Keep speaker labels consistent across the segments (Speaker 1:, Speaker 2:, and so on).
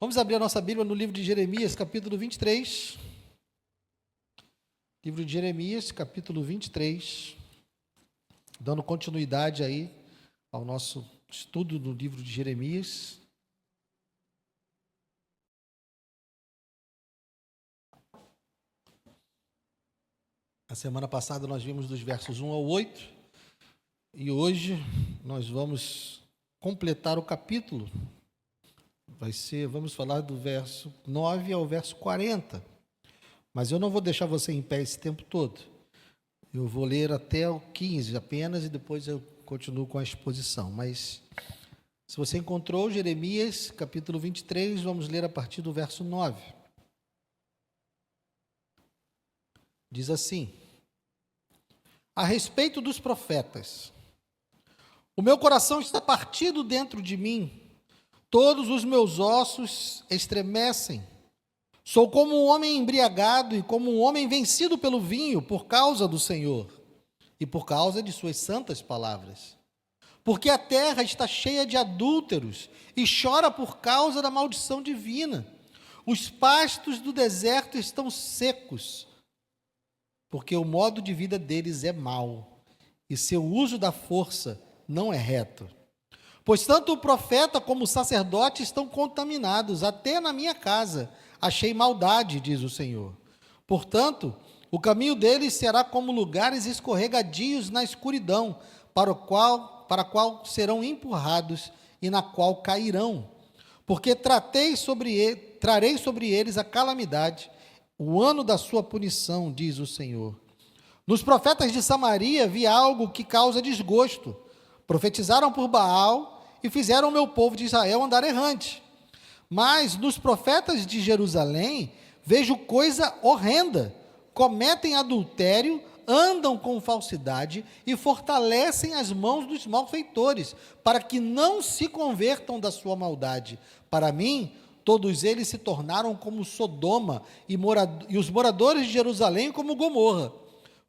Speaker 1: Vamos abrir a nossa Bíblia no livro de Jeremias, capítulo 23. Livro de Jeremias, capítulo 23. Dando continuidade aí ao nosso estudo do livro de Jeremias. A semana passada nós vimos dos versos 1 ao 8. E hoje nós vamos completar o capítulo. Vamos falar do verso 9 ao verso 40. Mas eu não vou deixar você em pé esse tempo todo. Eu vou ler até o 15 apenas e depois eu continuo com a exposição. Mas se você encontrou Jeremias, capítulo 23, vamos ler a partir do verso 9. Diz assim: a respeito dos profetas, o meu coração está partido dentro de mim, todos os meus ossos estremecem. Sou como um homem embriagado e como um homem vencido pelo vinho por causa do Senhor e por causa de suas santas palavras. Porque a terra está cheia de adúlteros e chora por causa da maldição divina. Os pastos do deserto estão secos, porque o modo de vida deles é mau e seu uso da força não é reto. Pois tanto o profeta como o sacerdote estão contaminados, até na minha casa achei maldade, diz o Senhor. Portanto, o caminho deles será como lugares escorregadios na escuridão, para a qual serão empurrados e na qual cairão. Porque trarei sobre eles a calamidade, o ano da sua punição, diz o Senhor. Nos profetas de Samaria vi algo que causa desgosto. Profetizaram por Baal e fizeram o meu povo de Israel andar errante. Mas nos profetas de Jerusalém vejo coisa horrenda. Cometem adultério, andam com falsidade e fortalecem as mãos dos malfeitores, para que não se convertam da sua maldade. Para mim, todos eles se tornaram como Sodoma e os moradores de Jerusalém como Gomorra.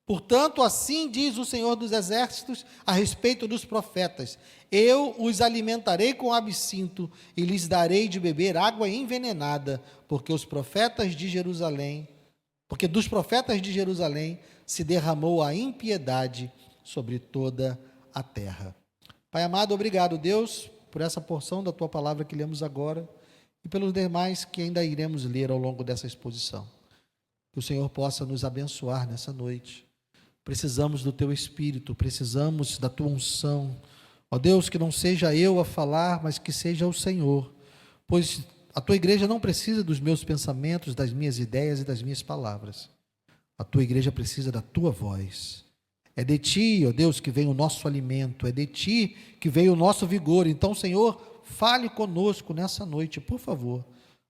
Speaker 1: Portanto, assim diz o Senhor dos Exércitos a respeito dos profetas: eu os alimentarei com absinto e lhes darei de beber água envenenada, porque dos profetas de Jerusalém se derramou a impiedade sobre toda a terra. Pai amado, obrigado, Deus, por essa porção da tua palavra que lemos agora e pelos demais que ainda iremos ler ao longo dessa exposição. Que o Senhor possa nos abençoar nessa noite. Precisamos do teu Espírito, precisamos da tua unção. Ó Deus, que não seja eu a falar, mas que seja o Senhor, pois a tua igreja não precisa dos meus pensamentos, das minhas ideias e das minhas palavras. A tua igreja precisa da tua voz. É de ti, ó Deus, que vem o nosso alimento, é de ti que vem o nosso vigor. Então, Senhor, fale conosco nessa noite, por favor.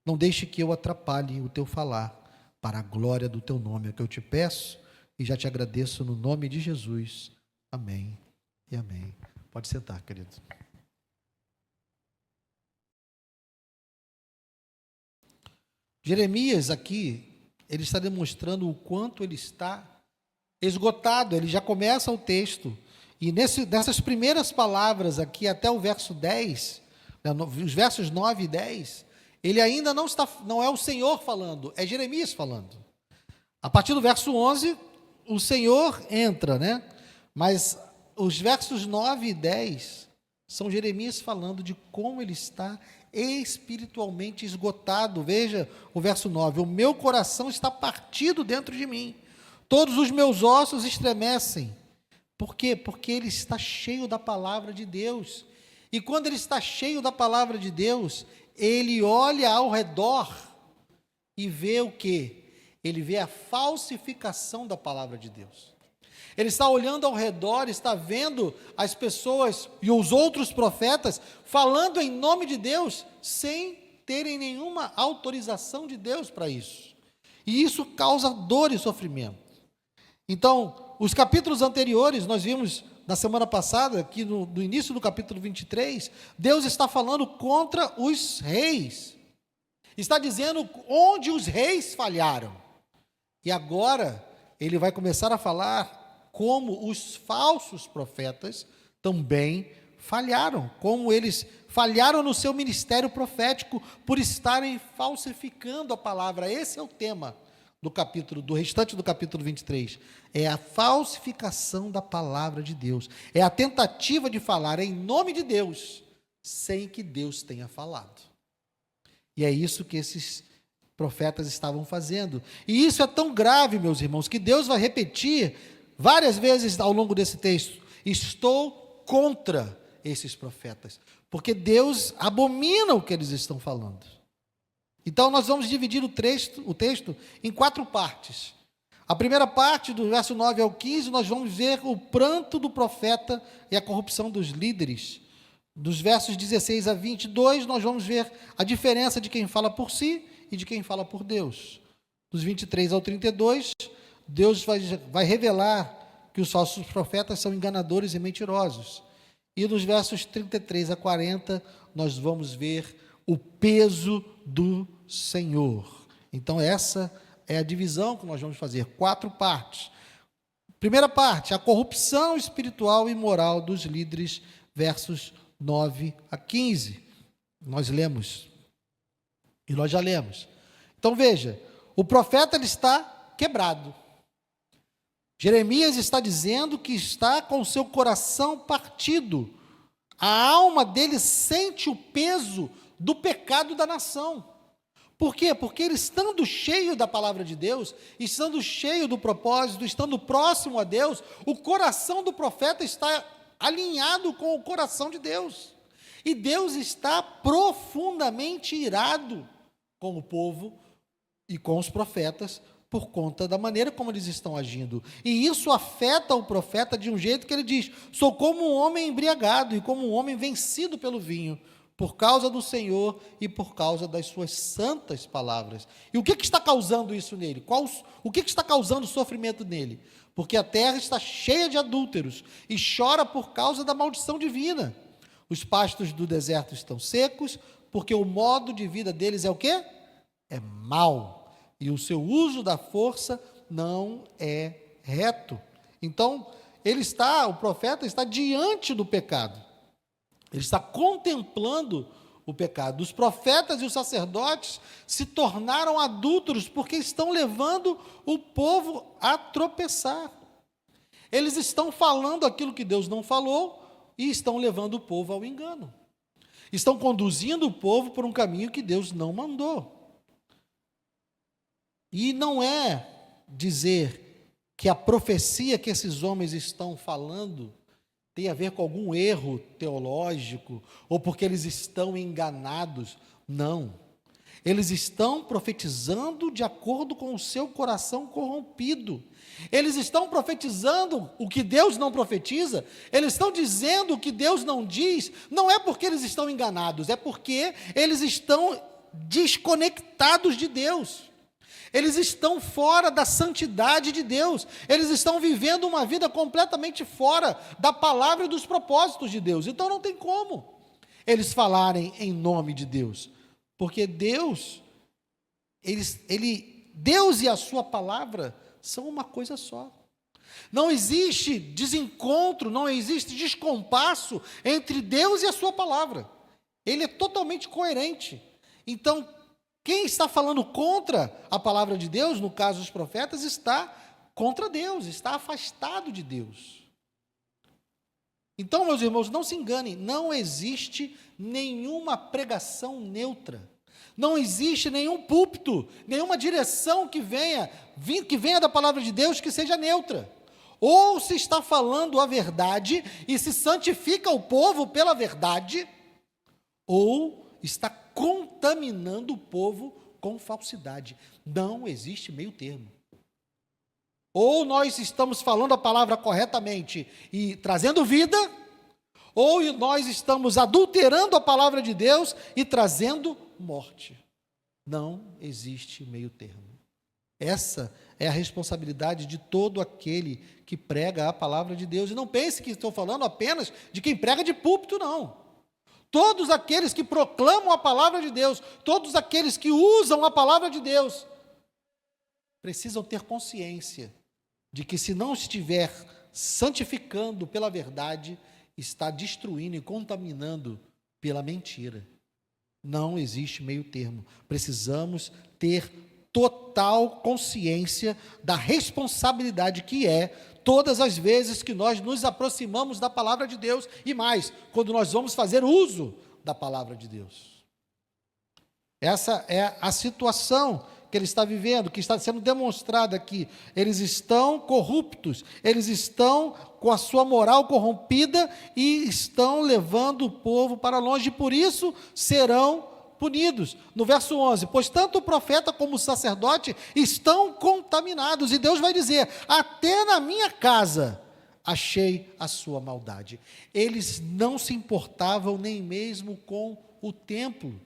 Speaker 1: Não deixe que eu atrapalhe o teu falar, para a glória do teu nome, é o que eu te peço. E já te agradeço no nome de Jesus. Amém e amém. Pode sentar, querido. Jeremias aqui, ele está demonstrando o quanto ele está esgotado. Ele já começa o texto. E nessas primeiras palavras aqui, até o verso 10, os versos 9 e 10, ele ainda não é o Senhor falando, é Jeremias falando. A partir do verso 11... o Senhor entra, né? Mas os versos 9 e 10 são Jeremias falando de como ele está espiritualmente esgotado. Veja o verso 9: o meu coração está partido dentro de mim, todos os meus ossos estremecem. Por quê? Porque ele está cheio da palavra de Deus. E quando ele está cheio da palavra de Deus, ele olha ao redor e vê o quê? Ele vê a falsificação da palavra de Deus. Ele está olhando ao redor, está vendo as pessoas e os outros profetas falando em nome de Deus, sem terem nenhuma autorização de Deus para isso. E isso causa dor e sofrimento. Então, os capítulos anteriores, nós vimos na semana passada, aqui no início do capítulo 23, Deus está falando contra os reis. Está dizendo onde os reis falharam. E agora, ele vai começar a falar como os falsos profetas também falharam, como eles falharam no seu ministério profético por estarem falsificando a palavra. Esse é o tema do restante do capítulo 23. É a falsificação da palavra de Deus. É a tentativa de falar em nome de Deus, sem que Deus tenha falado. E é isso que esses profetas estavam fazendo. E isso é tão grave, meus irmãos, que Deus vai repetir várias vezes ao longo desse texto: estou contra esses profetas, porque Deus abomina o que eles estão falando. Então nós vamos dividir o texto em 4 partes. A primeira parte, do verso 9 ao 15, nós vamos ver o pranto do profeta e a corrupção dos líderes. Dos versos 16 a 22, nós vamos ver a diferença de quem fala por si e de quem fala por Deus. Dos 23 ao 32, Deus vai revelar que os falsos profetas são enganadores e mentirosos. E dos versos 33 a 40, nós vamos ver o peso do Senhor. Então essa é a divisão que nós vamos fazer, 4 partes. Primeira parte, a corrupção espiritual e moral dos líderes, versos 9 a 15. Nós lemos, e nós já lemos. Então veja, o profeta ele está quebrado. Jeremias está dizendo que está com o seu coração partido. A alma dele sente o peso do pecado da nação. Por quê? Porque ele, estando cheio da palavra de Deus, estando cheio do propósito, estando próximo a Deus, o coração do profeta está alinhado com o coração de Deus. E Deus está profundamente irado com o povo e com os profetas, por conta da maneira como eles estão agindo. E isso afeta o profeta de um jeito que ele diz: sou como um homem embriagado e como um homem vencido pelo vinho, por causa do Senhor e por causa das suas santas palavras. E o que está causando isso nele? O que está causando sofrimento nele? Porque a terra está cheia de adúlteros e chora por causa da maldição divina. Os pastos do deserto estão secos, porque o modo de vida deles é o quê? É mau. E o seu uso da força não é reto. Então, o profeta está diante do pecado. Ele está contemplando o pecado. Os profetas e os sacerdotes se tornaram adúlteros porque estão levando o povo a tropeçar. Eles estão falando aquilo que Deus não falou e estão levando o povo ao engano. Estão conduzindo o povo por um caminho que Deus não mandou. E não é dizer que a profecia que esses homens estão falando tem a ver com algum erro teológico, ou porque eles estão enganados. Não. Eles estão profetizando de acordo com o seu coração corrompido. Eles estão profetizando o que Deus não profetiza, eles estão dizendo o que Deus não diz, não é porque eles estão enganados, é porque eles estão desconectados de Deus. Eles estão fora da santidade de Deus. Eles estão vivendo uma vida completamente fora da palavra e dos propósitos de Deus. Então não tem como eles falarem em nome de Deus. Porque Deus e a sua palavra são uma coisa só. Não existe desencontro, não existe descompasso entre Deus e a sua palavra. Ele é totalmente coerente. Então, quem está falando contra a palavra de Deus, no caso dos profetas, está contra Deus, está afastado de Deus. Então, meus irmãos, não se enganem, não existe nenhuma pregação neutra, não existe nenhum púlpito, nenhuma direção que venha da palavra de Deus que seja neutra. Ou se está falando a verdade e se santifica o povo pela verdade, ou está contaminando o povo com falsidade. Não existe meio termo. Ou nós estamos falando a palavra corretamente e trazendo vida, ou nós estamos adulterando a palavra de Deus e trazendo morte. Não existe meio termo. Essa é a responsabilidade de todo aquele que prega a palavra de Deus. E não pense que estou falando apenas de quem prega de púlpito, não. Todos aqueles que proclamam a palavra de Deus, todos aqueles que usam a palavra de Deus, precisam ter consciência de que se não estiver santificando pela verdade, está destruindo e contaminando pela mentira. Não existe meio termo. Precisamos ter total consciência da responsabilidade que é todas as vezes que nós nos aproximamos da palavra de Deus e mais, quando nós vamos fazer uso da palavra de Deus. Essa é a situação que ele está vivendo, que está sendo demonstrada aqui. Eles estão corruptos, eles estão com a sua moral corrompida e estão levando o povo para longe, e por isso serão punidos. No verso 11, pois tanto o profeta como o sacerdote estão contaminados, e Deus vai dizer, até na minha casa achei a sua maldade. Eles não se importavam nem mesmo com o templo.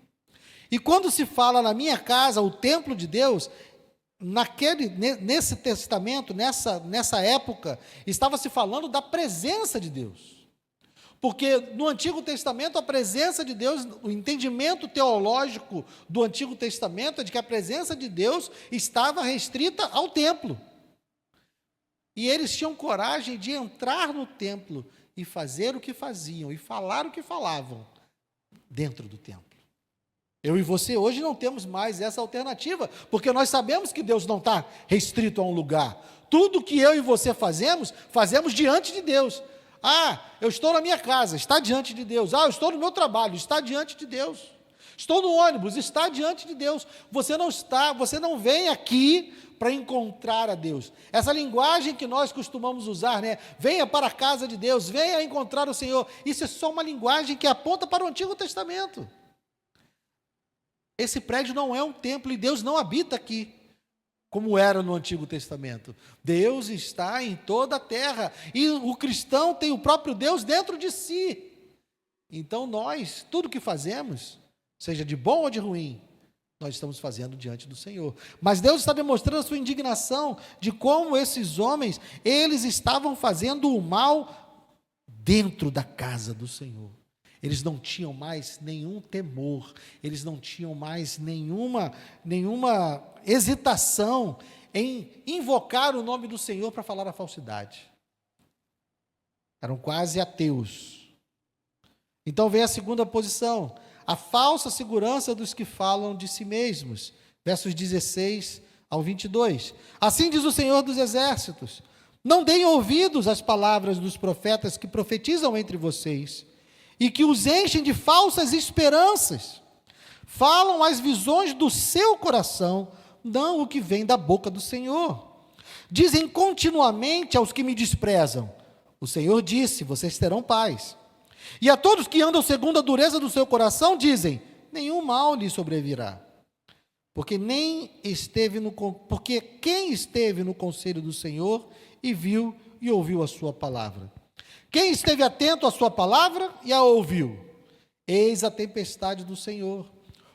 Speaker 1: E quando se fala na minha casa, o templo de Deus, nesse testamento, nessa época, estava se falando da presença de Deus. Porque no Antigo Testamento, a presença de Deus, o entendimento teológico do Antigo Testamento é de que a presença de Deus estava restrita ao templo. E eles tinham coragem de entrar no templo e fazer o que faziam, e falar o que falavam dentro do templo. Eu e você hoje não temos mais essa alternativa, porque nós sabemos que Deus não está restrito a um lugar. Tudo que eu e você fazemos diante de Deus. Eu estou na minha casa, está diante de Deus. Eu estou no meu trabalho, está diante de Deus. Estou no ônibus, está diante de Deus. Você não vem aqui para encontrar a Deus. Essa linguagem que nós costumamos usar, né? Venha para a casa de Deus, venha encontrar o Senhor. Isso é só uma linguagem que aponta para o Antigo Testamento. Esse prédio não é um templo e Deus não habita aqui, como era no Antigo Testamento. Deus está em toda a terra e o cristão tem o próprio Deus dentro de si. Então nós, tudo que fazemos, seja de bom ou de ruim, nós estamos fazendo diante do Senhor. Mas Deus está demonstrando a sua indignação de como esses homens, eles estavam fazendo o mal dentro da casa do Senhor. Eles não tinham mais nenhum temor, eles não tinham mais nenhuma hesitação em invocar o nome do Senhor para falar a falsidade. Eram quase ateus. Então vem a segunda posição, a falsa segurança dos que falam de si mesmos. Versos 16 ao 22. Assim diz o Senhor dos Exércitos, não deem ouvidos às palavras dos profetas que profetizam entre vocês, e que os enchem de falsas esperanças. Falam as visões do seu coração, não o que vem da boca do Senhor. Dizem continuamente aos que me desprezam, o Senhor disse, vocês terão paz. E a todos que andam segundo a dureza do seu coração, dizem, nenhum mal lhe sobrevirá. Porque quem esteve no conselho do Senhor e viu e ouviu a sua palavra? Quem esteve atento à sua palavra e a ouviu? Eis a tempestade do Senhor.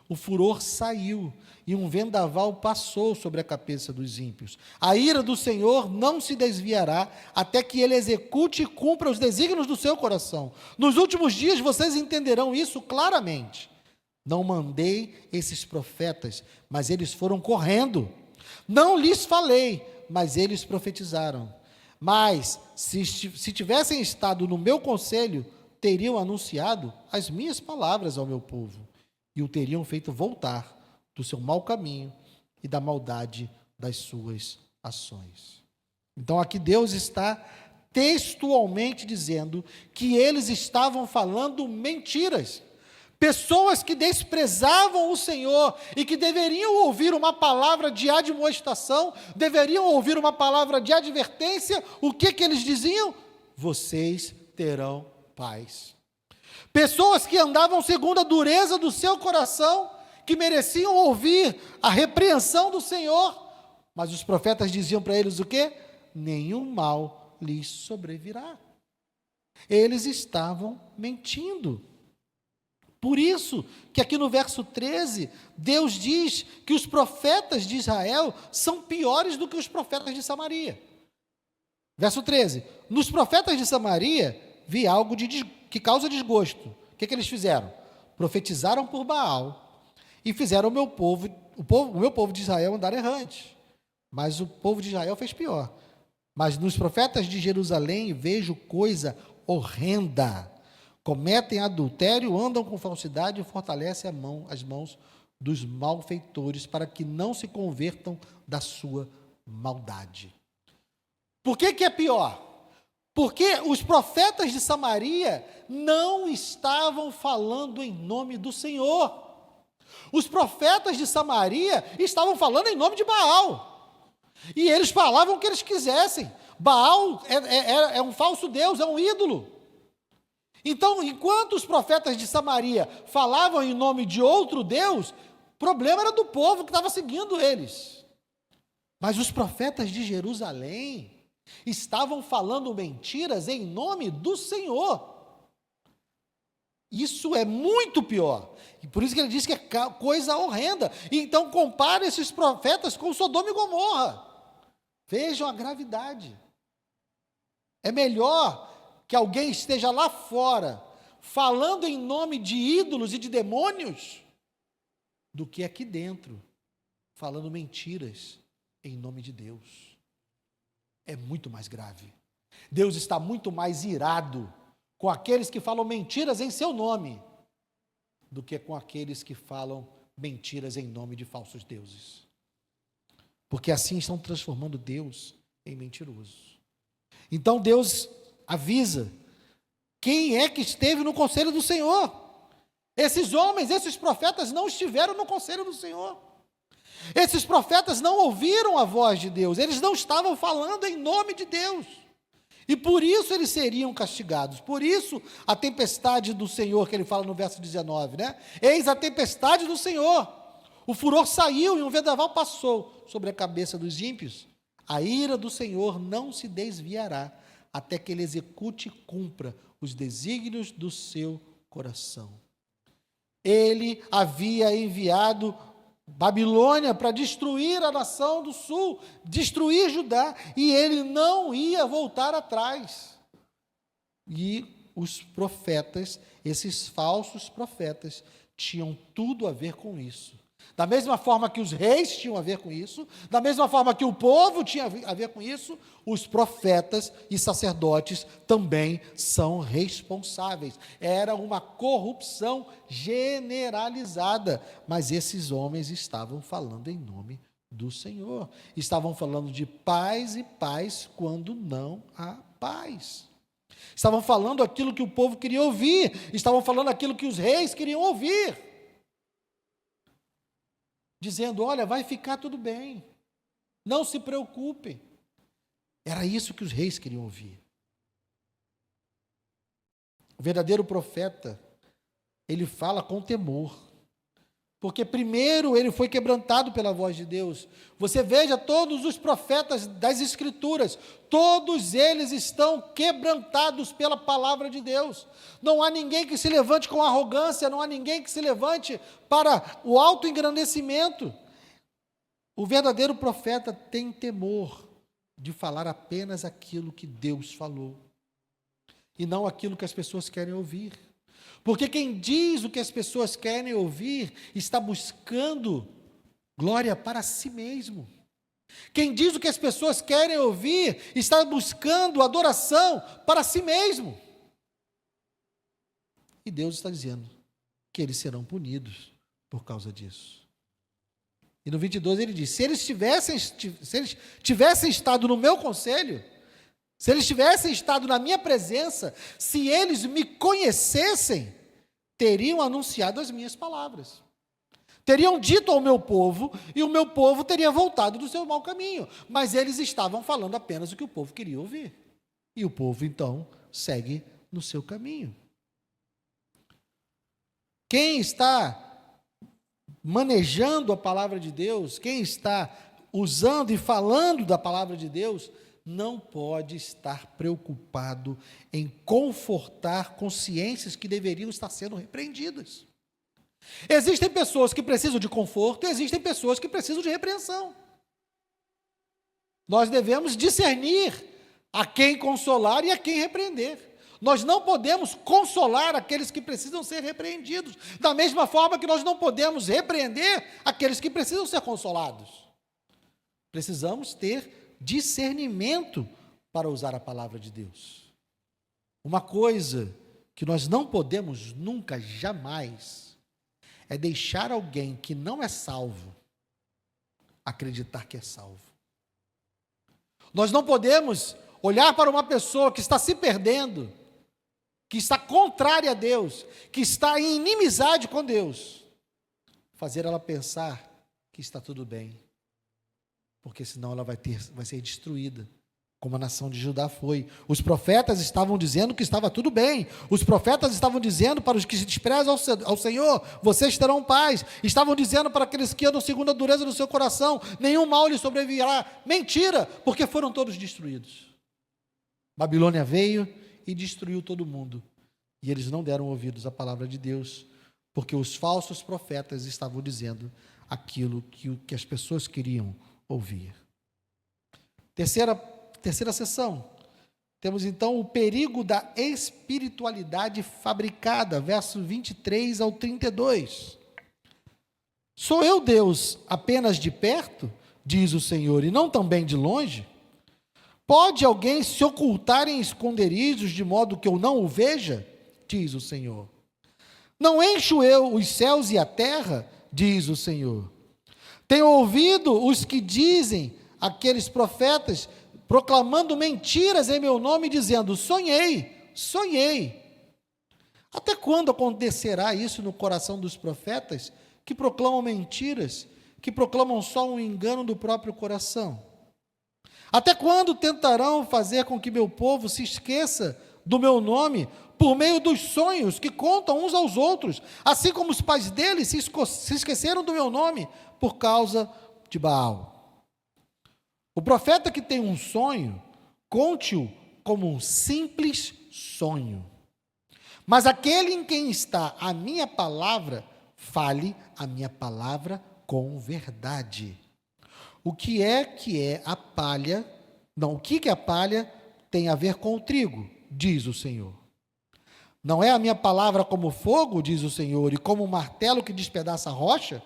Speaker 1: O furor saiu e um vendaval passou sobre a cabeça dos ímpios. A ira do Senhor não se desviará até que ele execute e cumpra os desígnios do seu coração. Nos últimos dias vocês entenderão isso claramente. Não mandei esses profetas, mas eles foram correndo. Não lhes falei, mas eles profetizaram. Mas, se tivessem estado no meu conselho, teriam anunciado as minhas palavras ao meu povo, e o teriam feito voltar do seu mau caminho e da maldade das suas ações. Então, aqui Deus está textualmente dizendo que eles estavam falando mentiras. Pessoas que desprezavam o Senhor e que deveriam ouvir uma palavra de admoestação, deveriam ouvir uma palavra de advertência, o que eles diziam? Vocês terão paz. Pessoas que andavam segundo a dureza do seu coração, que mereciam ouvir a repreensão do Senhor, mas os profetas diziam para eles o quê? Nenhum mal lhes sobrevirá. Eles estavam mentindo. Por isso que aqui no verso 13, Deus diz que os profetas de Israel são piores do que os profetas de Samaria. Verso 13, nos profetas de Samaria vi algo que causa desgosto. O que eles fizeram? Profetizaram por Baal e fizeram o meu povo de Israel andar errante. Mas o povo de Israel fez pior. Mas nos profetas de Jerusalém vejo coisa horrenda. Cometem adultério, andam com falsidade e fortalecem as mãos dos malfeitores para que não se convertam da sua maldade. Por que é pior? Porque os profetas de Samaria não estavam falando em nome do Senhor. Os profetas de Samaria estavam falando em nome de Baal. E eles falavam o que eles quisessem. Baal é um falso deus, é um ídolo. Então, enquanto os profetas de Samaria falavam em nome de outro deus, o problema era do povo que estava seguindo eles. Mas os profetas de Jerusalém estavam falando mentiras em nome do Senhor. Isso é muito pior. E por isso que ele diz que é coisa horrenda. Então, compare esses profetas com Sodoma e Gomorra. Vejam a gravidade. É melhor que alguém esteja lá fora falando em nome de ídolos e de demônios do que aqui dentro falando mentiras em nome de Deus. É muito mais grave. Deus está muito mais irado com aqueles que falam mentiras em seu nome do que com aqueles que falam mentiras em nome de falsos deuses. Porque assim estão transformando Deus em mentiroso. Então Deus avisa quem é que esteve no conselho do Senhor. Esses homens, esses profetas não estiveram no conselho do Senhor. Esses profetas não ouviram a voz de Deus, eles não estavam falando em nome de Deus. E por isso eles seriam castigados. Por isso a tempestade do Senhor, que ele fala no verso 19, né? Eis a tempestade do Senhor. O furor saiu e um vendaval passou sobre a cabeça dos ímpios. A ira do Senhor não se desviará, até que ele execute e cumpra os desígnios do seu coração. Ele havia enviado Babilônia para destruir a nação do sul, destruir Judá, e ele não ia voltar atrás. E os profetas, esses falsos profetas, tinham tudo a ver com isso. Da mesma forma que os reis tinham a ver com isso, da mesma forma que o povo tinha a ver com isso, os profetas e sacerdotes também são responsáveis. Era uma corrupção generalizada, mas esses homens estavam falando em nome do Senhor. Estavam falando de paz e paz quando não há paz. Estavam falando aquilo que o povo queria ouvir, estavam falando aquilo que os reis queriam ouvir. Dizendo, olha, vai ficar tudo bem, não se preocupe. Era isso que os reis queriam ouvir. O verdadeiro profeta, ele fala com temor, porque primeiro ele foi quebrantado pela voz de Deus. Você veja todos os profetas das Escrituras, todos eles estão quebrantados pela palavra de Deus. Não há ninguém que se levante com arrogância, não há ninguém que se levante para o autoengrandecimento. O verdadeiro profeta tem temor de falar apenas aquilo que Deus falou, e não aquilo que as pessoas querem ouvir. Porque quem diz o que as pessoas querem ouvir está buscando glória para si mesmo. Quem diz o que as pessoas querem ouvir está buscando adoração para si mesmo. E Deus está dizendo que eles serão punidos por causa disso. E no 22 ele diz, se eles tivessem estado no meu conselho, se eles tivessem estado na minha presença, se eles me conhecessem, teriam anunciado as minhas palavras. Teriam dito ao meu povo, e o meu povo teria voltado do seu mau caminho. Mas eles estavam falando apenas o que o povo queria ouvir. E o povo, então, segue no seu caminho. Quem está manejando a palavra de Deus, quem está usando e falando da palavra de Deus, não pode estar preocupado em confortar consciências que deveriam estar sendo repreendidas. Existem pessoas que precisam de conforto, e existem pessoas que precisam de repreensão. Nós devemos discernir a quem consolar e a quem repreender. Nós não podemos consolar aqueles que precisam ser repreendidos, da mesma forma que nós não podemos repreender aqueles que precisam ser consolados. Precisamos ter discernimento para usar a palavra de Deus. Uma coisa que nós não podemos nunca, jamais, é deixar alguém que não é salvo acreditar que é salvo. Nós não podemos olhar para uma pessoa que está se perdendo, que está contrária a Deus, que está em inimizade com Deus, fazer ela pensar que está tudo bem, porque senão ela vai ser destruída, como a nação de Judá foi. Os profetas estavam dizendo que estava tudo bem. Os profetas estavam dizendo para os que se desprezam ao Senhor, vocês terão paz. Estavam dizendo para aqueles que andam segundo a dureza do seu coração, nenhum mal lhes sobrevirá. Mentira, porque foram todos destruídos. Babilônia veio e destruiu todo mundo. E eles não deram ouvidos à palavra de Deus, porque os falsos profetas estavam dizendo aquilo que as pessoas queriam ouvir. Terceira sessão, temos então o perigo da espiritualidade fabricada, verso 23 ao 32. Sou eu Deus apenas de perto, diz o Senhor, e não também de longe? Pode alguém se ocultar em esconderijos de modo que eu não o veja? Diz o Senhor. Não encho eu os céus e a terra? Diz o Senhor. Tenho ouvido os que dizem, aqueles profetas, proclamando mentiras em meu nome, dizendo, sonhei, sonhei. Até quando acontecerá isso no coração dos profetas, que proclamam mentiras, que proclamam só um engano do próprio coração? Até quando tentarão fazer com que meu povo se esqueça do meu nome, por meio dos sonhos que contam uns aos outros, assim como os pais deles se esqueceram do meu nome, por causa de Baal? O profeta que tem um sonho, conte-o como um simples sonho. Mas aquele em quem está a minha palavra, fale a minha palavra com verdade. O que é a palha? Não, o que a palha tem a ver com o trigo, diz o Senhor. Não é a minha palavra como fogo, diz o Senhor, e como um martelo que despedaça a rocha?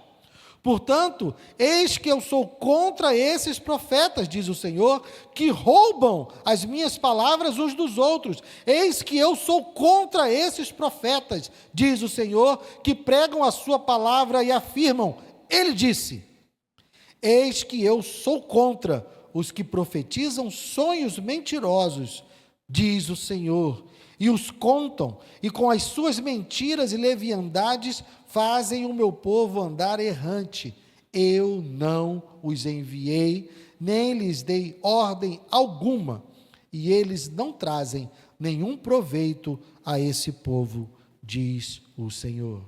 Speaker 1: Portanto, eis que eu sou contra esses profetas, diz o Senhor, que roubam as minhas palavras uns dos outros. Eis que eu sou contra esses profetas, diz o Senhor, que pregam a sua palavra e afirmam, ele disse. Eis que eu sou contra os que profetizam sonhos mentirosos, diz o Senhor, e os contam, e com as suas mentiras e leviandades fazem o meu povo andar errante. Eu não os enviei, nem lhes dei ordem alguma, e eles não trazem nenhum proveito a esse povo, diz o Senhor.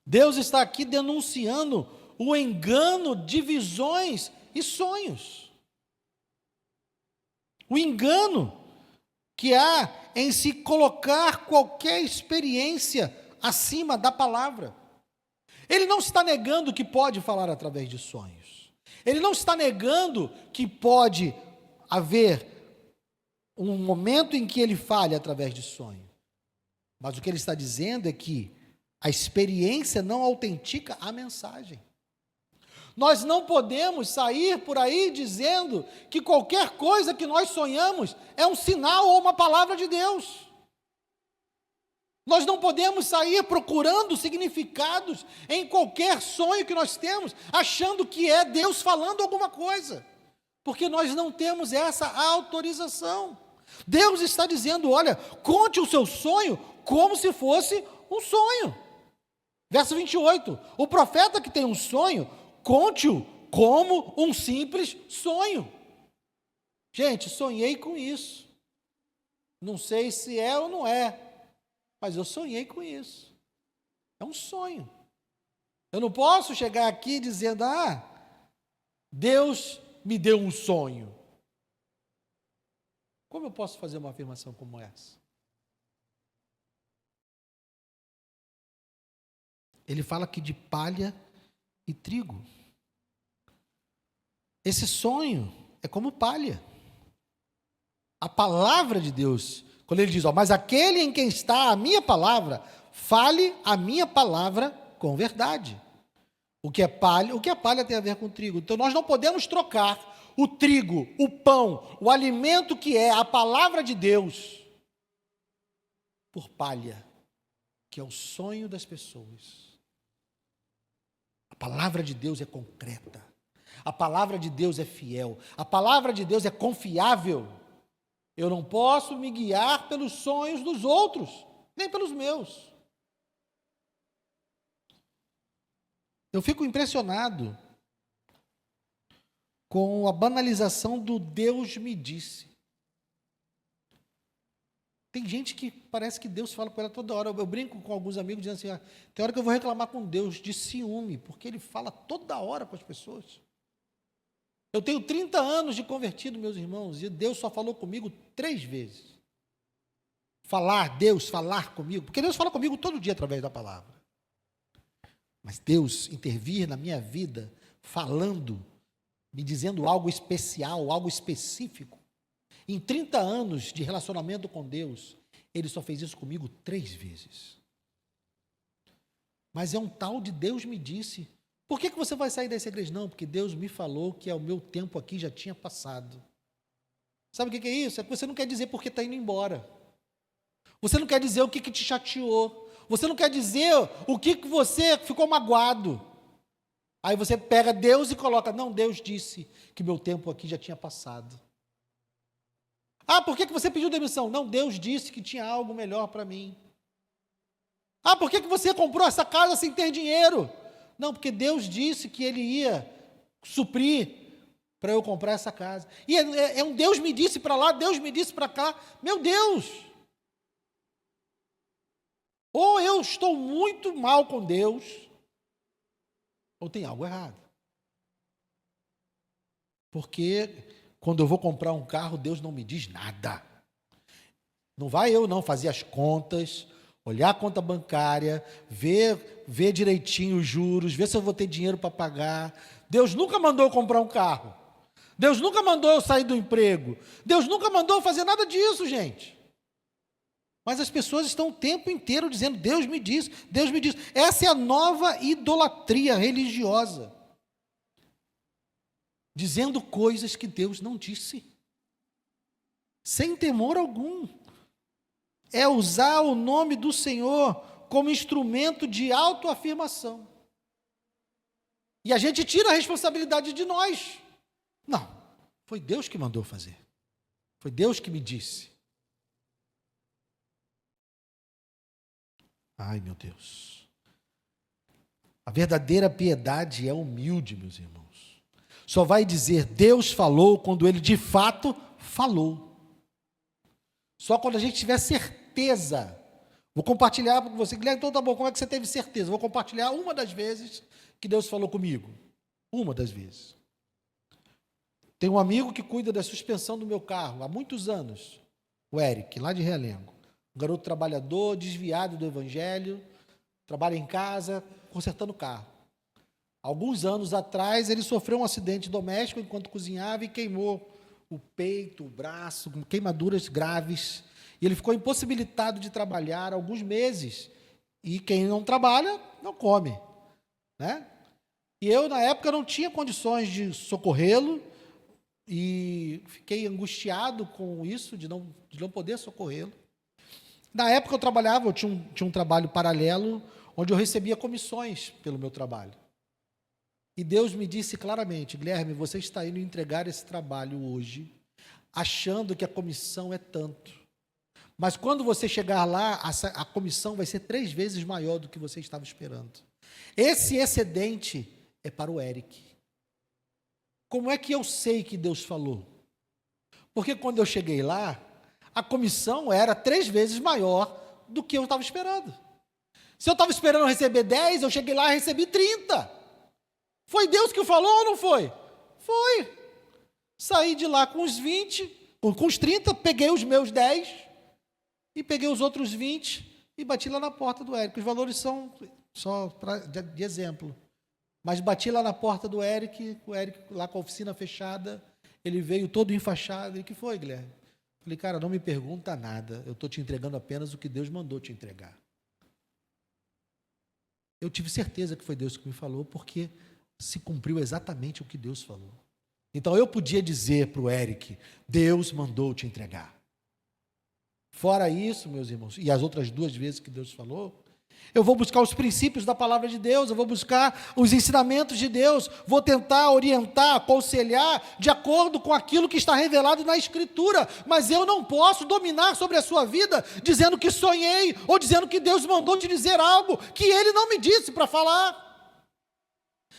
Speaker 1: Deus está aqui denunciando o engano de visões e sonhos. O engano que há em se colocar qualquer experiência acima da palavra. Ele não está negando que pode falar através de sonhos. Ele não está negando que pode haver um momento em que ele fale através de sonho. Mas o que ele está dizendo é que a experiência não autentica a mensagem. Nós não podemos sair por aí dizendo que qualquer coisa que nós sonhamos é um sinal ou uma palavra de Deus. Nós não podemos sair procurando significados em qualquer sonho que nós temos, achando que é Deus falando alguma coisa, porque nós não temos essa autorização. Deus está dizendo, olha, conte o seu sonho como se fosse um sonho. Verso 28, o profeta que tem um sonho, conte-o como um simples sonho. Gente, sonhei com isso. Não sei se é ou não é, mas eu sonhei com isso. É um sonho. Eu não posso chegar aqui dizendo, Deus me deu um sonho. Como eu posso fazer uma afirmação como essa? Ele fala aqui de palha e trigo. Esse sonho é como palha. A palavra de Deus, quando ele diz, mas aquele em quem está a minha palavra, fale a minha palavra com verdade. O que a palha tem a ver com trigo. Então nós não podemos trocar o trigo, o pão, o alimento que é a palavra de Deus, por palha, que é o sonho das pessoas. A palavra de Deus é concreta. A palavra de Deus é fiel. A palavra de Deus é confiável. Eu não posso me guiar pelos sonhos dos outros, nem pelos meus. Eu fico impressionado com a banalização do Deus me disse. Tem gente que parece que Deus fala com ela toda hora. Eu brinco com alguns amigos dizendo assim, tem hora que eu vou reclamar com Deus de ciúme, porque Ele fala toda hora com as pessoas. Eu tenho 30 anos de convertido, meus irmãos, e Deus só falou comigo 3 vezes. Deus falar comigo, porque Deus fala comigo todo dia através da palavra. Mas Deus intervir na minha vida, falando, me dizendo algo especial, algo específico. Em 30 anos de relacionamento com Deus, Ele só fez isso comigo 3 vezes. Mas é um tal de Deus me disse. Por que você vai sair dessa igreja? Não, porque Deus me falou que o meu tempo aqui já tinha passado. Sabe o que é isso? É que você não quer dizer porque está indo embora. Você não quer dizer o que te chateou. Você não quer dizer o que você ficou magoado. Aí você pega Deus e coloca, não, Deus disse que meu tempo aqui já tinha passado. Por que você pediu demissão? Não, Deus disse que tinha algo melhor para mim. Por que você comprou essa casa sem ter dinheiro? Não, porque Deus disse que Ele ia suprir para eu comprar essa casa. E é um Deus me disse para lá, Deus me disse para cá. Meu Deus! Ou eu estou muito mal com Deus, ou tem algo errado. Porque quando eu vou comprar um carro, Deus não me diz nada. Não vai eu não fazer as contas, olhar a conta bancária, ver direitinho os juros, ver se eu vou ter dinheiro para pagar. Deus nunca mandou eu comprar um carro. Deus nunca mandou eu sair do emprego. Deus nunca mandou eu fazer nada disso, gente. Mas as pessoas estão o tempo inteiro dizendo, Deus me diz, Deus me diz. Essa é a nova idolatria religiosa. Dizendo coisas que Deus não disse. Sem temor algum. É usar o nome do Senhor como instrumento de autoafirmação. E a gente tira a responsabilidade de nós. Não, foi Deus que mandou fazer. Foi Deus que me disse. Ai, meu Deus. A verdadeira piedade é humilde, meus irmãos. Só vai dizer Deus falou quando Ele de fato falou. Só quando a gente tiver certeza. Vou compartilhar com você. Guilherme, então tá bom, como é que você teve certeza? Vou compartilhar uma das vezes que Deus falou comigo. Uma das vezes. Tem um amigo que cuida da suspensão do meu carro há muitos anos. O Eric, lá de Realengo. Um garoto trabalhador, desviado do evangelho, trabalha em casa, consertando carro. Alguns anos atrás, ele sofreu um acidente doméstico enquanto cozinhava e queimou o peito, o braço, com queimaduras graves. E ele ficou impossibilitado de trabalhar alguns meses. E quem não trabalha, não come. Né? E eu, na época, não tinha condições de socorrê-lo e fiquei angustiado com isso, de não poder socorrê-lo. Na época eu trabalhava, eu tinha um trabalho paralelo, onde eu recebia comissões pelo meu trabalho. E Deus me disse claramente, Guilherme, você está indo entregar esse trabalho hoje, achando que a comissão é tanto. Mas quando você chegar lá, a comissão vai ser 3 vezes maior do que você estava esperando. Esse excedente é para o Eric. Como é que eu sei que Deus falou? Porque quando eu cheguei lá, a comissão era 3 vezes maior do que eu estava esperando. Se eu estava esperando receber 10, eu cheguei lá e recebi 30. Foi Deus que falou ou não foi? Foi. Saí de lá com os 20, com os 30, peguei os meus 10 e peguei os outros 20 e bati lá na porta do Eric. Os valores são só de exemplo. Mas bati lá na porta do Eric, o Eric lá com a oficina fechada, ele veio todo enfaixado. E o que foi, Guilherme? Falei, cara, não me pergunta nada, eu estou te entregando apenas o que Deus mandou te entregar. Eu tive certeza que foi Deus que me falou, porque se cumpriu exatamente o que Deus falou. Então eu podia dizer para o Eric, Deus mandou te entregar. Fora isso, meus irmãos, e as outras 2 vezes que Deus falou, eu vou buscar os princípios da palavra de Deus, eu vou buscar os ensinamentos de Deus, vou tentar orientar, aconselhar, de acordo com aquilo que está revelado na Escritura, mas eu não posso dominar sobre a sua vida, dizendo que sonhei, ou dizendo que Deus mandou te dizer algo, que Ele não me disse para falar.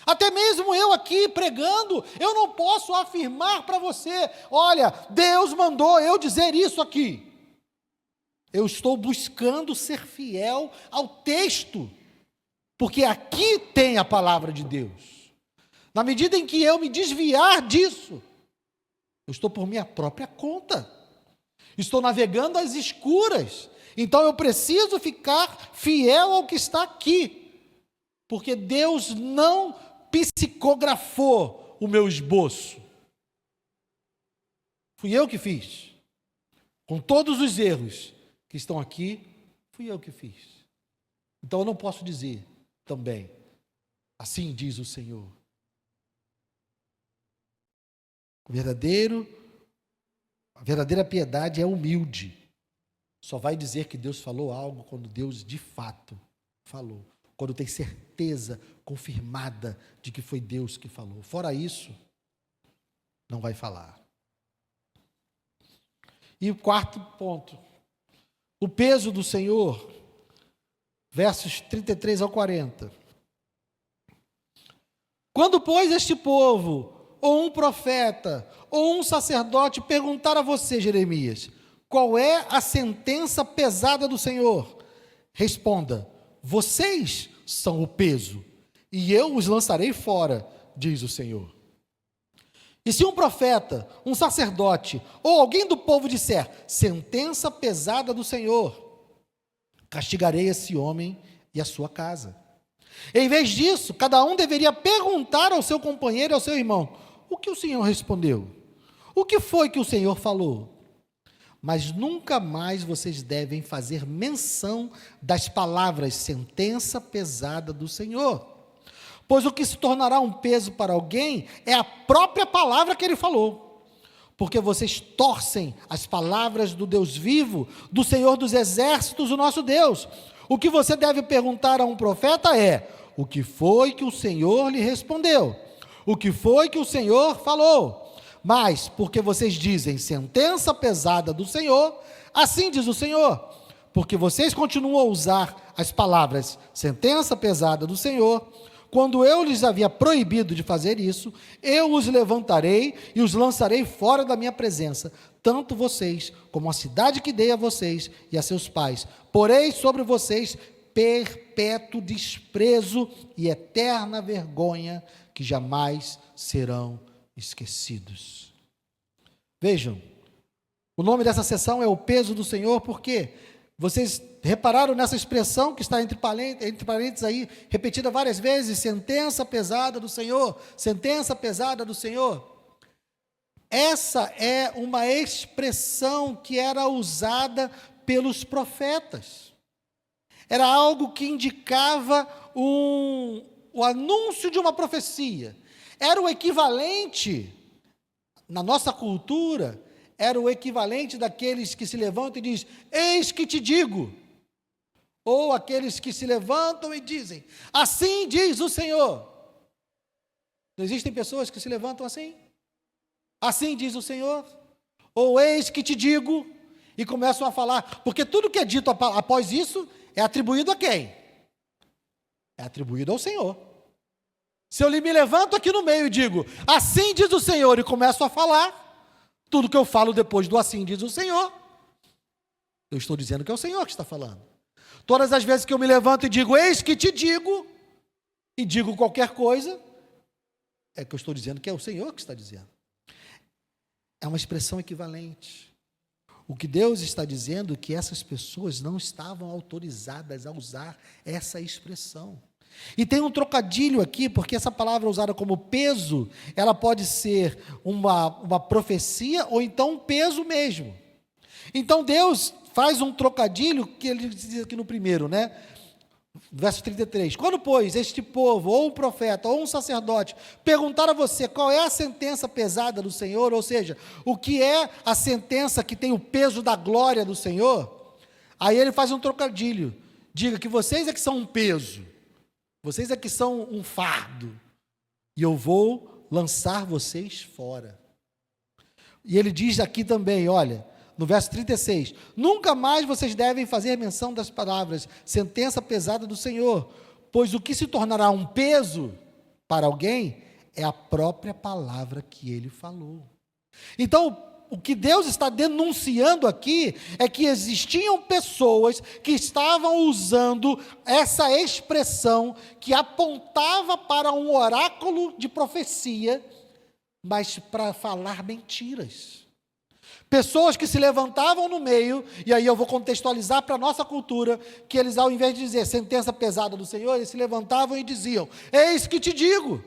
Speaker 1: Até mesmo eu aqui pregando, eu não posso afirmar para você, olha, Deus mandou eu dizer isso aqui. Eu estou buscando ser fiel ao texto, porque aqui tem a palavra de Deus. Na medida em que eu me desviar disso, eu estou por minha própria conta. Estou navegando às escuras. Então eu preciso ficar fiel ao que está aqui, porque Deus não psicografou o meu esboço. Fui eu que fiz, com todos os erros que estão aqui, fui eu que fiz. Então eu não posso dizer também, assim diz o Senhor. A verdadeira piedade é humilde. Só vai dizer que Deus falou algo quando Deus de fato falou. Quando tem certeza confirmada de que foi Deus que falou. Fora isso, não vai falar. E o 4º ponto. O peso do Senhor, versos 33 ao 40. Quando, pois, este povo, ou um profeta, ou um sacerdote perguntar a você, Jeremias, qual é a sentença pesada do Senhor? Responda, vocês são o peso, e eu os lançarei fora, diz o Senhor. E se um profeta, um sacerdote, ou alguém do povo disser, sentença pesada do Senhor, castigarei esse homem e a sua casa. Em vez disso, cada um deveria perguntar ao seu companheiro e ao seu irmão, o que o Senhor respondeu? O que foi que o Senhor falou? Mas nunca mais vocês devem fazer menção das palavras sentença pesada do Senhor. Pois o que se tornará um peso para alguém é a própria palavra que ele falou. Porque vocês torcem as palavras do Deus vivo, do Senhor dos exércitos, o nosso Deus. O que você deve perguntar a um profeta é, o que foi que o Senhor lhe respondeu? O que foi que o Senhor falou? Mas, porque vocês dizem sentença pesada do Senhor, assim diz o Senhor, porque vocês continuam a usar as palavras sentença pesada do Senhor, quando eu lhes havia proibido de fazer isso, eu os levantarei e os lançarei fora da minha presença, tanto vocês como a cidade que dei a vocês e a seus pais. Porei sobre vocês perpétuo desprezo e eterna vergonha que jamais serão esquecidos. Vejam, o nome dessa sessão é o peso do Senhor, porque vocês repararam nessa expressão que está entre parênteses aí, repetida várias vezes, sentença pesada do Senhor, sentença pesada do Senhor. Essa é uma expressão que era usada pelos profetas. Era algo que indicava o anúncio de uma profecia. Era o equivalente, na nossa cultura, era o equivalente daqueles que se levantam e dizem, eis que te digo. Ou aqueles que se levantam e dizem, assim diz o Senhor. Não existem pessoas que se levantam assim? Assim diz o Senhor. Ou eis que te digo. E começam a falar, porque tudo que é dito após isso é atribuído a quem? É atribuído ao Senhor. Se eu me levanto aqui no meio e digo, assim diz o Senhor, e começo a falar, tudo que eu falo depois do assim diz o Senhor, eu estou dizendo que é o Senhor que está falando. Todas as vezes que eu me levanto e digo, eis que te digo, e digo qualquer coisa, é que eu estou dizendo que é o Senhor que está dizendo. É uma expressão equivalente. O que Deus está dizendo é que essas pessoas não estavam autorizadas a usar essa expressão. E tem um trocadilho aqui, porque essa palavra usada como peso, ela pode ser uma profecia ou então um peso mesmo. Então Deus faz um trocadilho, que ele diz aqui no primeiro, né? Verso 33. Quando, pois, este povo, ou um profeta, ou um sacerdote, perguntar a você qual é a sentença pesada do Senhor, ou seja, o que é a sentença que tem o peso da glória do Senhor, aí ele faz um trocadilho. Diga que vocês é que são um peso, vocês é que são um fardo, e eu vou lançar vocês fora. E ele diz aqui também, olha, no verso 36, nunca mais vocês devem fazer menção das palavras, sentença pesada do Senhor, pois o que se tornará um peso para alguém é a própria palavra que ele falou. Então, o que Deus está denunciando aqui é que existiam pessoas que estavam usando essa expressão que apontava para um oráculo de profecia, mas para falar mentiras. Pessoas que se levantavam no meio, e aí eu vou contextualizar para a nossa cultura, que eles ao invés de dizer sentença pesada do Senhor, eles se levantavam e diziam, eis que te digo.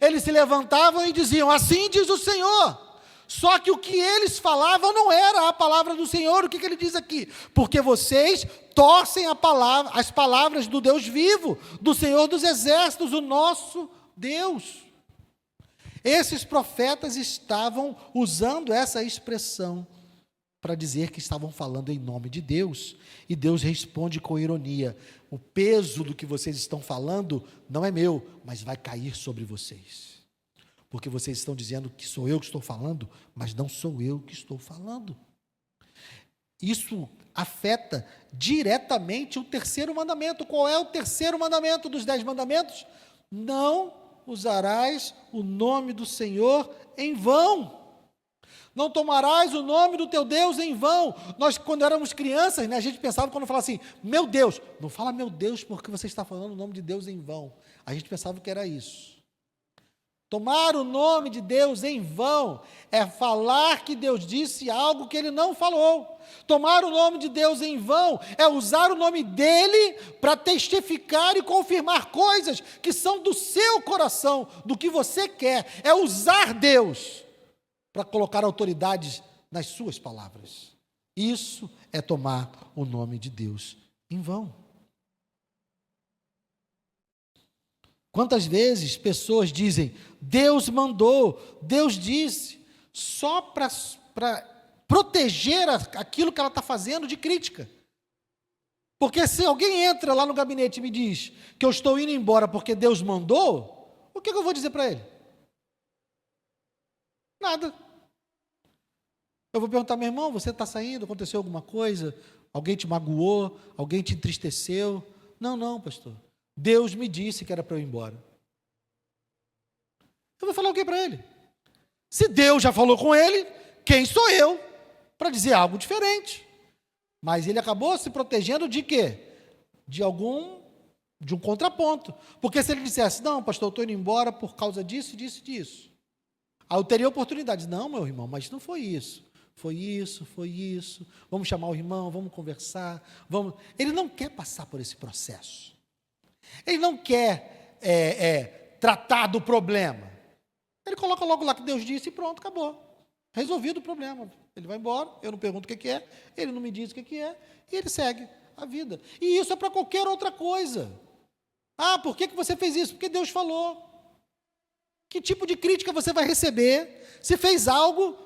Speaker 1: Eles se levantavam e diziam, assim diz o Senhor. Só que o que eles falavam não era a palavra do Senhor. O que ele diz aqui? Porque vocês torcem as palavras do Deus vivo, do Senhor dos exércitos, o nosso Deus. Esses profetas estavam usando essa expressão para dizer que estavam falando em nome de Deus. E Deus responde com ironia, o peso do que vocês estão falando não é meu, mas vai cair sobre vocês. Porque vocês estão dizendo que sou eu que estou falando, mas não sou eu que estou falando. Isso afeta diretamente o terceiro mandamento. Qual é o terceiro mandamento dos 10 mandamentos? Não usarás o nome do Senhor em vão. Não tomarás o nome do teu Deus em vão. Nós, quando éramos crianças, né, a gente pensava, quando falava assim, meu Deus, não fala meu Deus porque você está falando o nome de Deus em vão. A gente pensava que era isso. Tomar o nome de Deus em vão é falar que Deus disse algo que Ele não falou. Tomar o nome de Deus em vão é usar o nome dEle para testificar e confirmar coisas que são do seu coração, do que você quer. É usar Deus para colocar autoridades nas suas palavras. Isso é tomar o nome de Deus em vão. Quantas vezes pessoas dizem, Deus mandou, Deus disse, só para proteger aquilo que ela está fazendo de crítica. Porque se alguém entra lá no gabinete e me diz que eu estou indo embora porque Deus mandou, o que eu vou dizer para ele? Nada. Eu vou perguntar, meu irmão, você está saindo, aconteceu alguma coisa? Alguém te magoou? Alguém te entristeceu? Não, pastor. Deus me disse que era para eu ir embora. Eu vou falar o que para ele? Se Deus já falou com ele, quem sou eu para dizer algo diferente? Mas ele acabou se protegendo de quê? De um contraponto. Porque se ele dissesse, não, pastor, eu estou indo embora por causa disso, disso, disso. Aí eu teria oportunidade. Não, meu irmão, mas não foi isso. Foi isso. Vamos chamar o irmão, vamos conversar. Ele não quer passar por esse processo. Ele não quer tratar do problema. Ele coloca logo lá que Deus disse e pronto, acabou. Resolvido o problema. Ele vai embora, eu não pergunto o que é, ele não me diz o que é, e ele segue a vida. E isso é para qualquer outra coisa. Ah, por que você fez isso? Porque Deus falou. Que tipo de crítica você vai receber se fez algo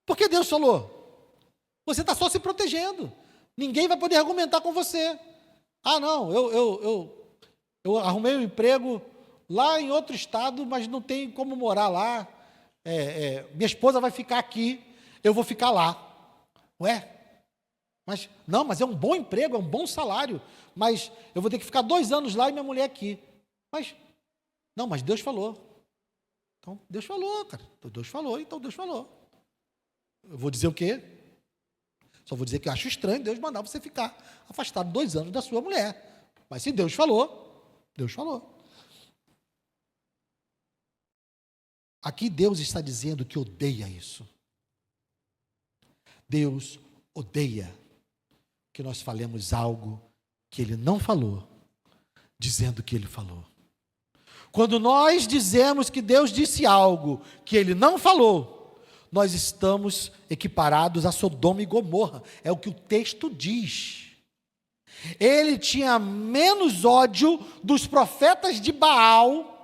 Speaker 1: porque Deus falou? Você está só se protegendo. Ninguém vai poder argumentar com você. Ah, não, eu arrumei um emprego lá em outro estado, mas não tem como morar lá. Minha esposa vai ficar aqui, eu vou ficar lá. Ué? Mas é um bom emprego, é um bom salário, mas eu vou ter que ficar 2 anos lá e minha mulher aqui. Mas Deus falou. Então, Deus falou, cara. Então, Deus falou. Eu vou dizer o quê? Só vou dizer que eu acho estranho Deus mandar você ficar afastado 2 anos da sua mulher. Mas se Deus falou, Deus falou. Aqui Deus está dizendo que odeia isso. Deus odeia que nós falemos algo que Ele não falou, dizendo que Ele falou. Quando nós dizemos que Deus disse algo que Ele não falou, nós estamos equiparados a Sodoma e Gomorra. É o que o texto diz. Ele tinha menos ódio dos profetas de Baal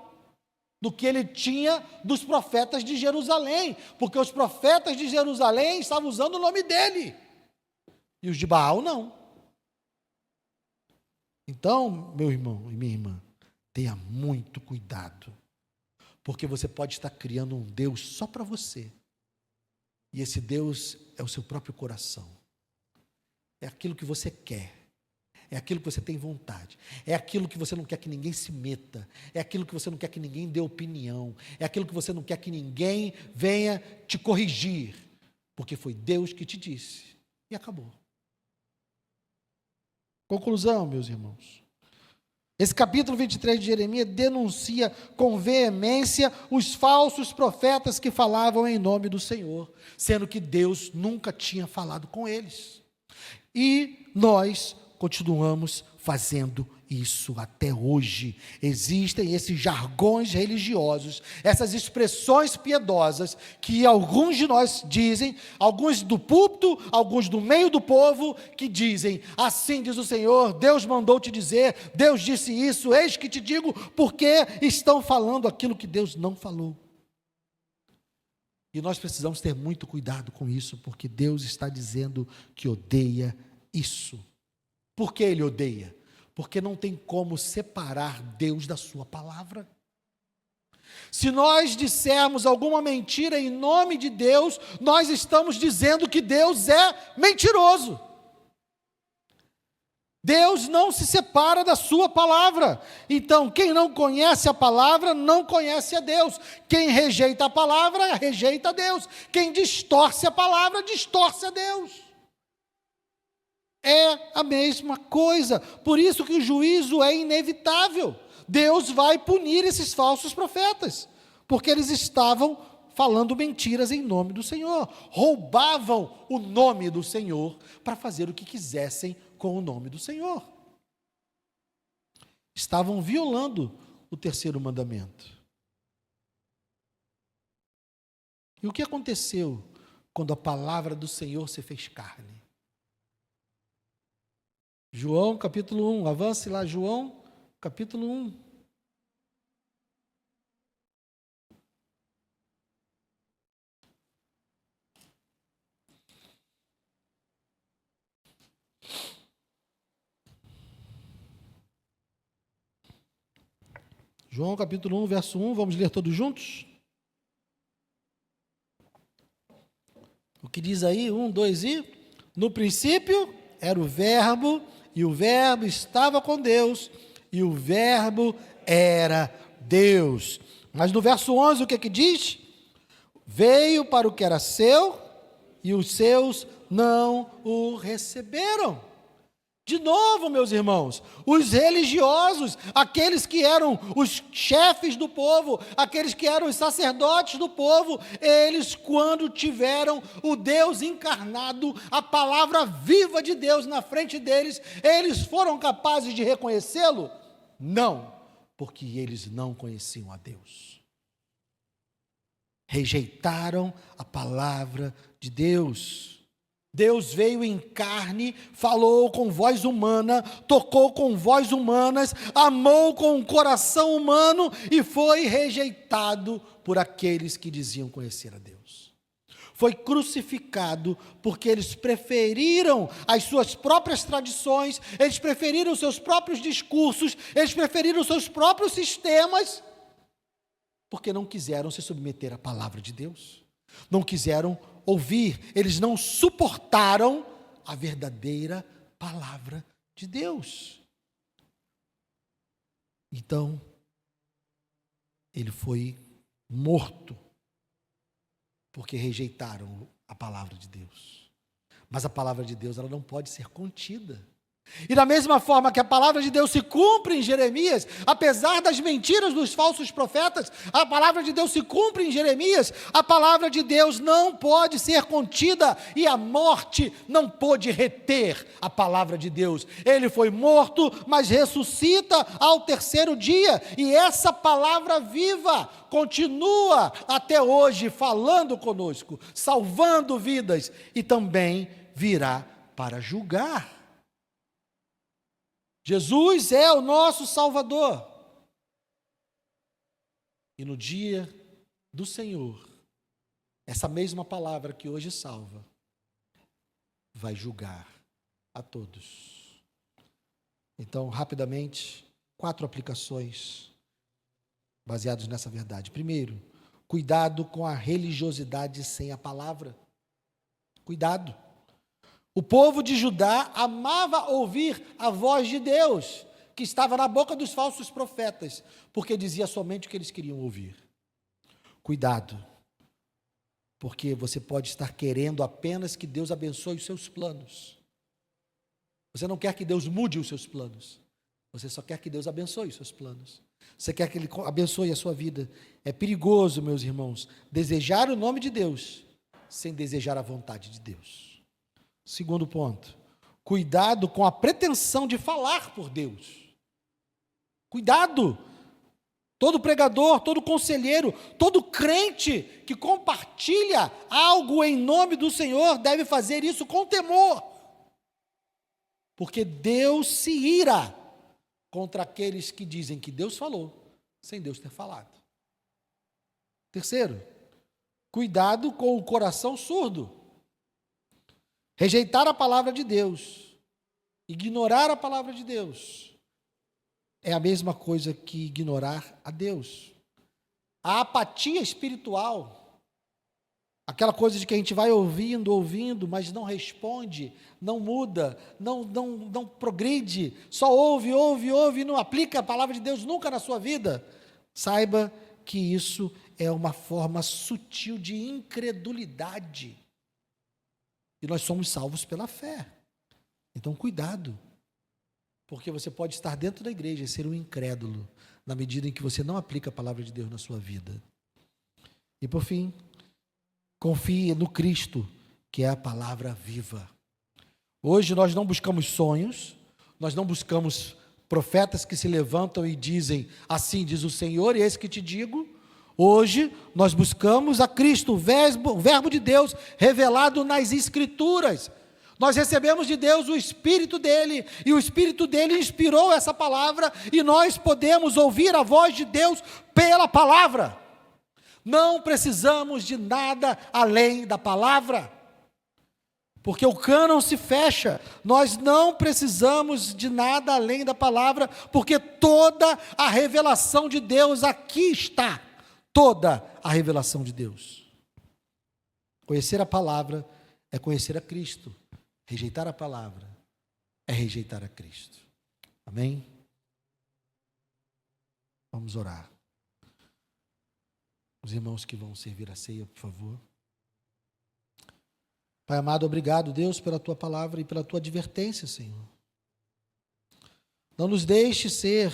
Speaker 1: do que ele tinha dos profetas de Jerusalém, porque os profetas de Jerusalém estavam usando o nome dele, e os de Baal não. Então, meu irmão e minha irmã, tenha muito cuidado, porque você pode estar criando um Deus só para você, e esse Deus é o seu próprio coração, é aquilo que você quer, é aquilo que você tem vontade, é aquilo que você não quer que ninguém se meta, é aquilo que você não quer que ninguém dê opinião, é aquilo que você não quer que ninguém venha te corrigir, porque foi Deus que te disse, e acabou. Conclusão, meus irmãos. Esse capítulo 23 de Jeremias denuncia com veemência os falsos profetas que falavam em nome do Senhor, sendo que Deus nunca tinha falado com eles. E nós continuamos fazendo isso até hoje. Existem esses jargões religiosos, essas expressões piedosas que alguns de nós dizem, alguns do púlpito, alguns do meio do povo, que dizem: assim diz o Senhor, Deus mandou te dizer, Deus disse isso, eis que te digo, porque estão falando aquilo que Deus não falou. E nós precisamos ter muito cuidado com isso, porque Deus está dizendo que odeia isso. Por que ele odeia? Porque não tem como separar Deus da sua palavra. Se nós dissermos alguma mentira em nome de Deus, nós estamos dizendo que Deus é mentiroso. Deus não se separa da sua palavra. Então, quem não conhece a palavra, não conhece a Deus. Quem rejeita a palavra, rejeita a Deus. Quem distorce a palavra, distorce a Deus. É a mesma coisa, por isso que o juízo é inevitável. Deus vai punir esses falsos profetas, porque eles estavam falando mentiras em nome do Senhor, roubavam o nome do Senhor para fazer o que quisessem com o nome do Senhor. Estavam violando o terceiro mandamento. E o que aconteceu quando a palavra do Senhor se fez carne? João capítulo 1, avance lá, João capítulo 1. João capítulo 1, verso 1, vamos ler todos juntos? O que diz aí? 1, 2 e... No princípio era o verbo, e o verbo estava com Deus, e o verbo era Deus. Mas no verso 11 o que diz? Veio para o que era seu, e os seus não o receberam. De novo, meus irmãos, os religiosos, aqueles que eram os chefes do povo, aqueles que eram os sacerdotes do povo, eles, quando tiveram o Deus encarnado, a palavra viva de Deus na frente deles, eles foram capazes de reconhecê-lo? Não, porque eles não conheciam a Deus. Rejeitaram a palavra de Deus. Deus veio em carne, falou com voz humana, tocou com voz humanas, amou com o coração humano e foi rejeitado por aqueles que diziam conhecer a Deus. Foi crucificado porque eles preferiram as suas próprias tradições, eles preferiram os seus próprios discursos, eles preferiram os seus próprios sistemas, porque não quiseram se submeter à palavra de Deus, não quiseram ouvir, eles não suportaram a verdadeira palavra de Deus. Então, ele foi morto, porque rejeitaram a palavra de Deus. Mas a palavra de Deus, ela não pode ser contida. E da mesma forma que a palavra de Deus se cumpre em Jeremias, apesar das mentiras dos falsos profetas, a palavra de Deus se cumpre em Jeremias, a palavra de Deus não pode ser contida, e a morte não pôde reter a palavra de Deus. Ele foi morto, mas ressuscita ao terceiro dia, e essa palavra viva continua até hoje falando conosco, salvando vidas, e também virá para julgar. Jesus é o nosso Salvador. E no dia do Senhor, essa mesma palavra que hoje salva, vai julgar a todos. Então, rapidamente, 4 aplicações baseadas nessa verdade. Primeiro, cuidado com a religiosidade sem a palavra. Cuidado. O povo de Judá amava ouvir a voz de Deus, que estava na boca dos falsos profetas, porque dizia somente o que eles queriam ouvir. Cuidado, porque você pode estar querendo apenas que Deus abençoe os seus planos. Você não quer que Deus mude os seus planos. Você só quer que Deus abençoe os seus planos. Você quer que Ele abençoe a sua vida. É perigoso, meus irmãos, desejar o nome de Deus sem desejar a vontade de Deus. Segundo ponto, cuidado com a pretensão de falar por Deus. Cuidado! Todo pregador, todo conselheiro, todo crente que compartilha algo em nome do Senhor deve fazer isso com temor. Porque Deus se ira contra aqueles que dizem que Deus falou, sem Deus ter falado. Terceiro, cuidado com o coração surdo. Rejeitar a palavra de Deus, ignorar a palavra de Deus, é a mesma coisa que ignorar a Deus. A apatia espiritual, aquela coisa de que a gente vai ouvindo, mas não responde, não muda, não progride, só ouve, e não aplica a palavra de Deus nunca na sua vida. Saiba que isso é uma forma sutil de incredulidade. E nós somos salvos pela fé. Então, cuidado. Porque você pode estar dentro da igreja e ser um incrédulo, na medida em que você não aplica a palavra de Deus na sua vida. E por fim, confie no Cristo, que é a palavra viva. Hoje nós não buscamos sonhos, nós não buscamos profetas que se levantam e dizem, assim diz o Senhor, e é isso que te digo. Hoje nós buscamos a Cristo, o verbo de Deus revelado nas Escrituras. Nós recebemos de Deus o Espírito dele, e o Espírito dele inspirou essa palavra, e nós podemos ouvir a voz de Deus pela palavra. Não precisamos de nada além da palavra, porque o cânon se fecha. Nós não precisamos de nada além da palavra, porque toda a revelação de Deus aqui está. Toda a revelação de Deus. Conhecer a palavra é conhecer a Cristo. Rejeitar a palavra é rejeitar a Cristo. Amém? Vamos orar. Os irmãos que vão servir a ceia, por favor. Pai amado, obrigado, Deus, pela tua palavra e pela tua advertência, Senhor. Não nos deixe ser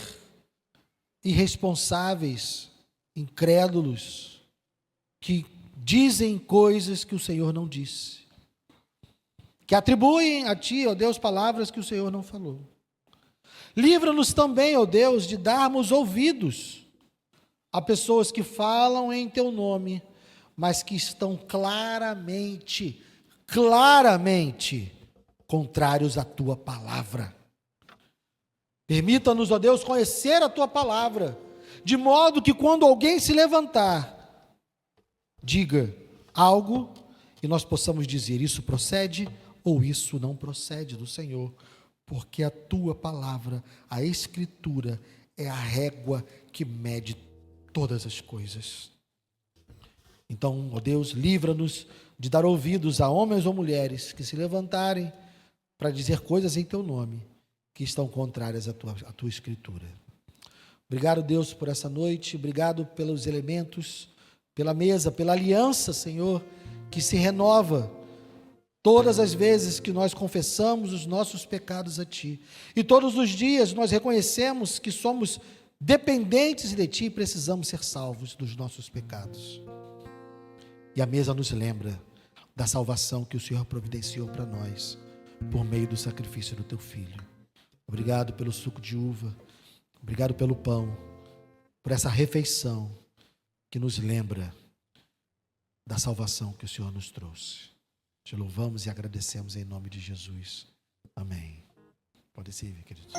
Speaker 1: irresponsáveis, incrédulos, que dizem coisas que o Senhor não disse, que atribuem a Ti, ó Deus, palavras que o Senhor não falou. Livra-nos também, ó Deus, de darmos ouvidos a pessoas que falam em Teu nome, mas que estão claramente contrários à Tua palavra. Permita-nos, ó Deus, conhecer a Tua palavra, de modo que quando alguém se levantar, diga algo e nós possamos dizer, isso procede ou isso não procede do Senhor, porque a tua palavra, a Escritura, é a régua que mede todas as coisas. Então, ó Deus, livra-nos de dar ouvidos a homens ou mulheres que se levantarem para dizer coisas em teu nome, que estão contrárias à tua Escritura. Obrigado, Deus, por essa noite, obrigado pelos elementos, pela mesa, pela aliança, Senhor, que se renova todas as vezes que nós confessamos os nossos pecados a Ti. E todos os dias nós reconhecemos que somos dependentes de Ti e precisamos ser salvos dos nossos pecados. E a mesa nos lembra da salvação que o Senhor providenciou para nós, por meio do sacrifício do Teu Filho. Obrigado pelo suco de uva, obrigado pelo pão, por essa refeição que nos lembra da salvação que o Senhor nos trouxe. Te louvamos e agradecemos em nome de Jesus. Amém. Pode servir, queridos.